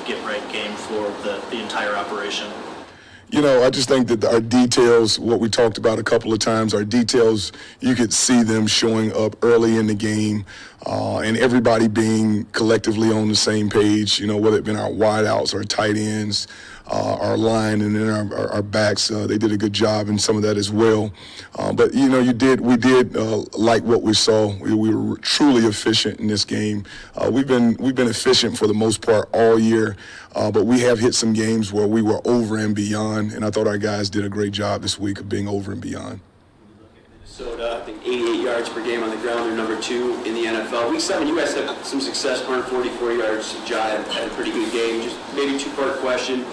get-right game for the entire operation? You know, I just think that our details, what we talked about a couple of times, our details, you could see them showing up early in the game, and everybody being collectively on the same page, you know, whether it been our wideouts, our tight ends, our line, and then our backs. They did a good job in some of that as well. But, you know, we did like what we saw. We were truly efficient in this game. We've been efficient for the most part all year, but we have hit some games where we were over and beyond, and I thought our guys did a great job this week of being over and beyond. Minnesota, I think 88 yards per game on the ground. They're number 2 in the NFL. Week 7, you guys had some success, 144 yards. Jive had a pretty good game. Just maybe two-part question.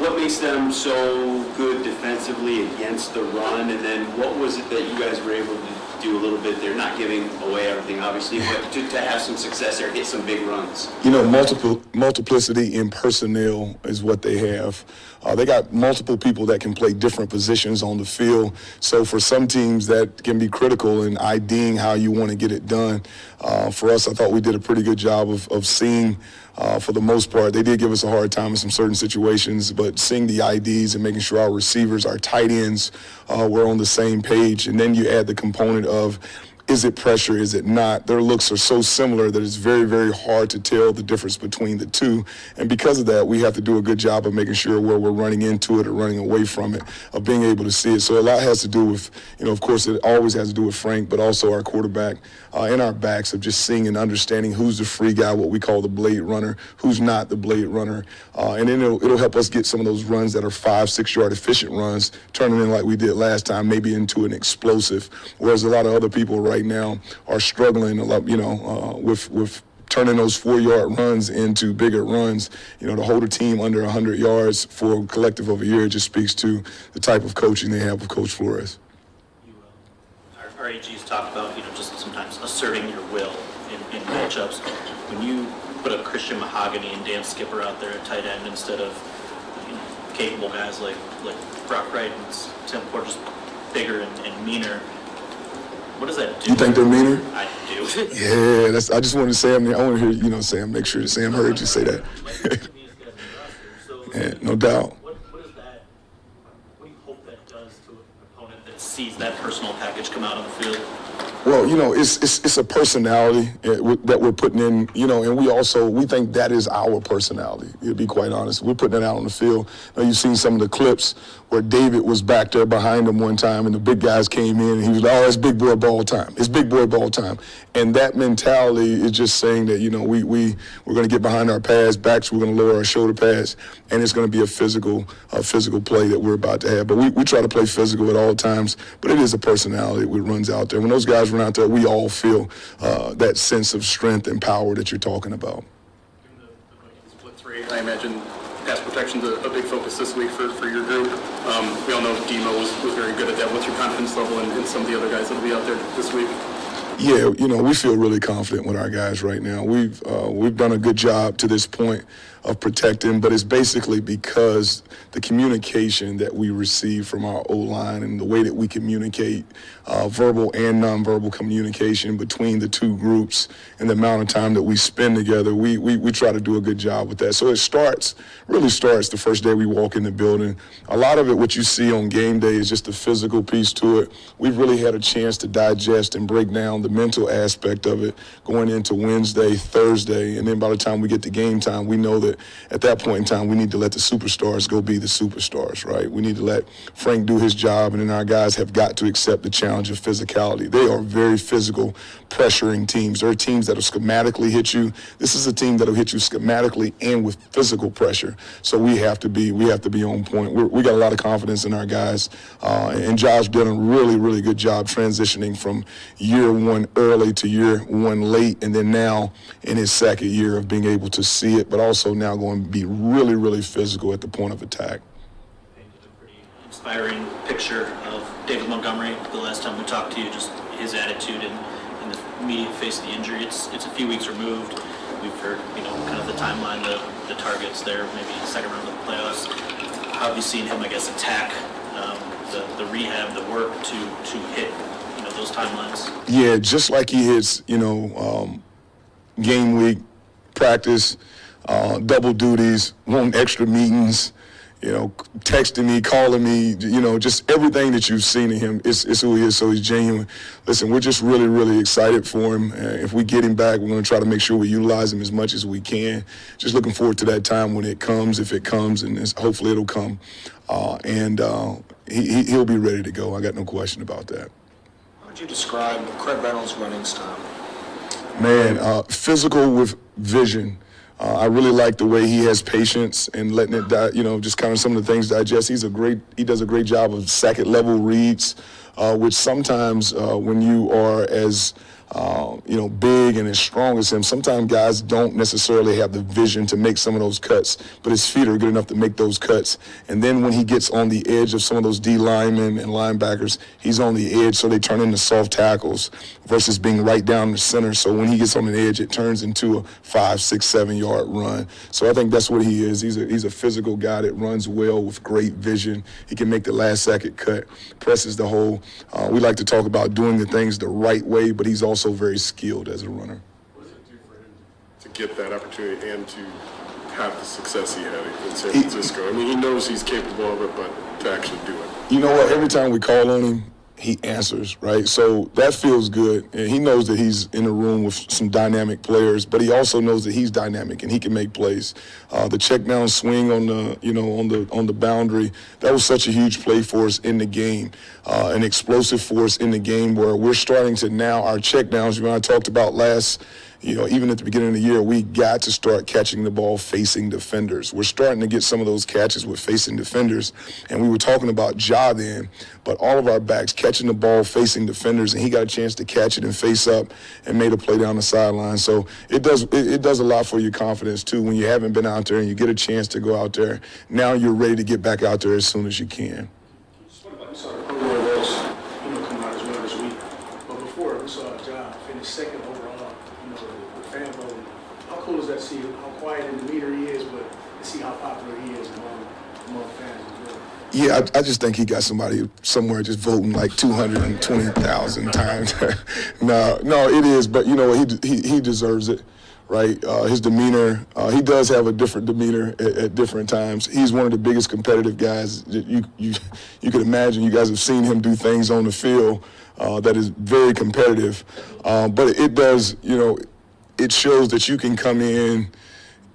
What makes them so good defensively against the run? And then what was it that you guys were able to do a little bit there? Not giving away everything, obviously, but to have some success there, hit some big runs. You know, multiplicity in personnel is what they have. They got multiple people that can play different positions on the field. So for some teams, that can be critical in IDing how you want to get it done. For us, I thought we did a pretty good job of seeing, for the most part, they did give us a hard time in some certain situations, but seeing the IDs and making sure our receivers, our tight ends were on the same page. And then you add the component of, is it pressure, is it not? Their looks are so similar that it's very, very hard to tell the difference between the two. And because of that, we have to do a good job of making sure where we're running into it or running away from it, of being able to see it. So a lot has to do with, you know, of course, it always has to do with Frank, but also our quarterback and our backs, of just seeing and understanding who's the free guy, what we call the blade runner, who's not the blade runner. And then it'll help us get some of those runs that are 5-6 yard efficient runs, turning in like we did last time, maybe into an explosive, whereas a lot of other people right now are struggling a lot, you know, with turning those 4-yard runs into bigger runs. You know, to hold a team under 100 yards for a collective of a year just speaks to the type of coaching they have with Coach Flores. Our AG's talked about, you know, just sometimes asserting your will in matchups. When you put a Christian Mahogany and Dan Skipper out there at tight end instead of, you know, capable guys like Brock Wright and Tim Porter, just bigger and meaner, what does that do? You think they're meaner? I do. Yeah, I just wanted to say, I want to hear, you know, Sam, make sure that Sam heard you say that. Yeah, no doubt. What do you hope that does to an opponent that sees that personal package come out on the field? Well, you know, it's a personality that we're putting in, you know, and we think that is our personality, to be quite honest. We're putting it out on the field. Now, you've seen some of the clips where David was back there behind him one time and the big guys came in and he was like, oh, it's big boy ball time. It's big boy ball time. And that mentality is just saying that, you know, we're going to get behind our pads, backs, we're going to lower our shoulder pads, and it's going to be a physical play that we're about to have. But we try to play physical at all times, but it is a personality that runs out there. When those guys run out there, we all feel that sense of strength and power that you're talking about. Split 3, I imagine pass protection's a big focus this week for your group. We all know Demo was very good at that. What's your confidence level in some of the other guys that will be out there this week? Yeah, you know, we feel really confident with our guys right now. We've done a good job to this point of protecting, but it's basically because the communication that we receive from our O-line and the way that we communicate, verbal and nonverbal communication between the two groups and the amount of time that we spend together, we try to do a good job with that. So it really starts the first day we walk in the building. A lot of it, what you see on game day, is just the physical piece to it. We've really had a chance to digest and break down the mental aspect of it going into Wednesday, Thursday, and then by the time we get to game time, we know that at that point in time, we need to let the superstars go be the superstars, right? We need to let Frank do his job, and then our guys have got to accept the challenge of physicality. They are very physical, pressuring teams. There are teams that will schematically hit you. This is a team that will hit you schematically and with physical pressure. So we have to be on point. We got a lot of confidence in our guys, and Josh did a really, really good job transitioning from year one early to year one late, and then now in his second year of being able to see it, but also now going to be really, really physical at the point of attack. Painted a pretty inspiring picture of David Montgomery the last time we talked to you, just his attitude in the immediate face of the injury. It's a few weeks removed. We've heard, you know, kind of the timeline, the targets there, maybe the second round of the playoffs. How have you seen him, I guess, attack the rehab, the work to hit, you know, those timelines? Yeah, just like he hits, you know, game week, practice, double duties, wanting extra meetings, texting me, calling me, just everything that you've seen in him is who he is, so he's genuine. Listen, we're just really, really excited for him. If we get him back, we're going to try to make sure we utilize him as much as we can. Just looking forward to that time when it comes, if it comes, and hopefully it'll come. He'll be ready to go. I got no question about that. How would you describe Craig Reynolds' running style? Man, physical with vision. I really like the way he has patience and letting it die, just kind of some of the things digest. He does a great job of second level reads, which sometimes when you are as big and as strong as him, sometimes guys don't necessarily have the vision to make some of those cuts, but his feet are good enough to make those cuts. And then when he gets on the edge of some of those D linemen and linebackers, he's on the edge, so they turn into soft tackles versus being right down the center. So when he gets on the edge, it turns into a 5, 6, 7 yard run. So I think that's what he is. He's a physical guy that runs well with great vision. He can make the last second cut, presses the hole. We like to talk about doing the things the right way, but he's also very skilled as a runner. What does it do for him to get that opportunity and to have the success he had in San Francisco? I mean, he knows he's capable of it, but to actually do it. You know what? Every time we call on him, he answers, right? So that feels good. And he knows that he's in a room with some dynamic players, but he also knows that he's dynamic and he can make plays. The check down swing on the boundary, that was such a huge play for us in the game, an explosive force in the game where we're starting to now, our check downs, I talked about last, even at the beginning of the year, we got to start catching the ball facing defenders. We're starting to get some of those catches with facing defenders, and we were talking about Ja then, but all of our backs catching the ball facing defenders, and he got a chance to catch it and face up and made a play down the sideline. So it does a lot for your confidence, too, when you haven't been out there and you get a chance to go out there. Now you're ready to get back out there as soon as you can. What about, we saw the Pro Bowls, come out as well this week, but before we saw Ja finish second overall. The fan vote. How cool is that to see how quiet and demeanor he is, but to see how popular he is among fans as well? Yeah, I just think he got somebody somewhere just voting like 220,000 times. No, it is, but he deserves it, right? His demeanor, he does have a different demeanor at different times. He's one of the biggest competitive guys that you could imagine. You guys have seen him do things on the field that is very competitive, but it does, it shows that you can come in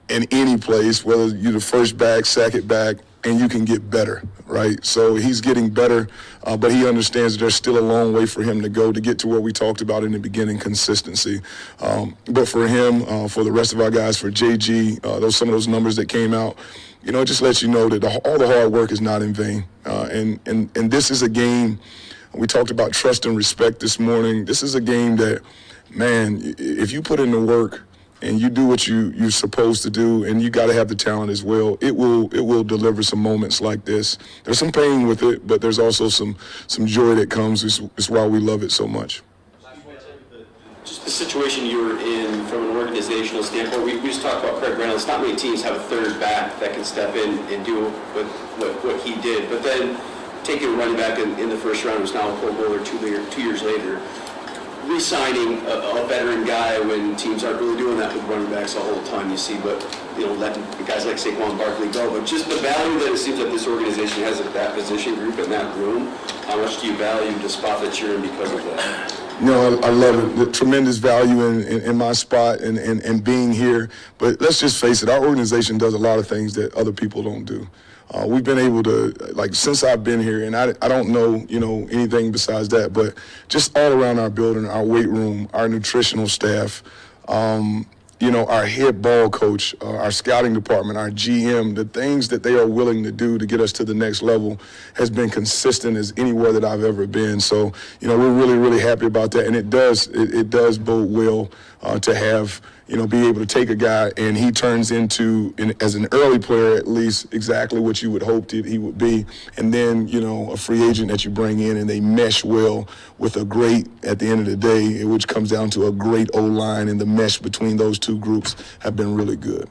any place, whether you're the first back, second back, and you can get better, right? So he's getting better, but he understands that there's still a long way for him to go to get to where we talked about in the beginning, consistency. But for him, for the rest of our guys, for JG, some of those numbers that came out, it just lets you know that all the hard work is not in vain. And this is a game, we talked about trust and respect this morning. This is a game that, man, if you put in the work and you do what you're supposed to do, and you got to have the talent as well, it will deliver some moments like this. There's some pain with it, but there's also some joy that comes. It's why we love it so much. Just the situation you were in from an organizational standpoint, we just talked about Craig Reynolds. Not many teams have a third back that can step in and do what he did. But then taking a running back in the first round, who's now a Pro Bowler 2 years later, re-signing a veteran guy when teams aren't really doing that with running backs the whole time. You see, but letting guys like Saquon Barkley go. But just the value that it seems that this organization has at that position group in that room. How much do you value the spot that you're in because of that? I love it. The tremendous value in my spot and being here. But let's just face it, our organization does a lot of things that other people don't do. We've been able to, since I've been here, and I don't know, anything besides that, but just all around our building, our weight room, our nutritional staff, our head ball coach, our scouting department, our GM, the things that they are willing to do to get us to the next level has been consistent as anywhere that I've ever been. So, we're really, really happy about that. And it does bode well to have, be able to take a guy and he turns into, as an early player at least, exactly what you would hope that he would be. And then, a free agent that you bring in and they mesh well with a great, at the end of the day, which comes down to a great O-line, and the mesh between those two groups have been really good.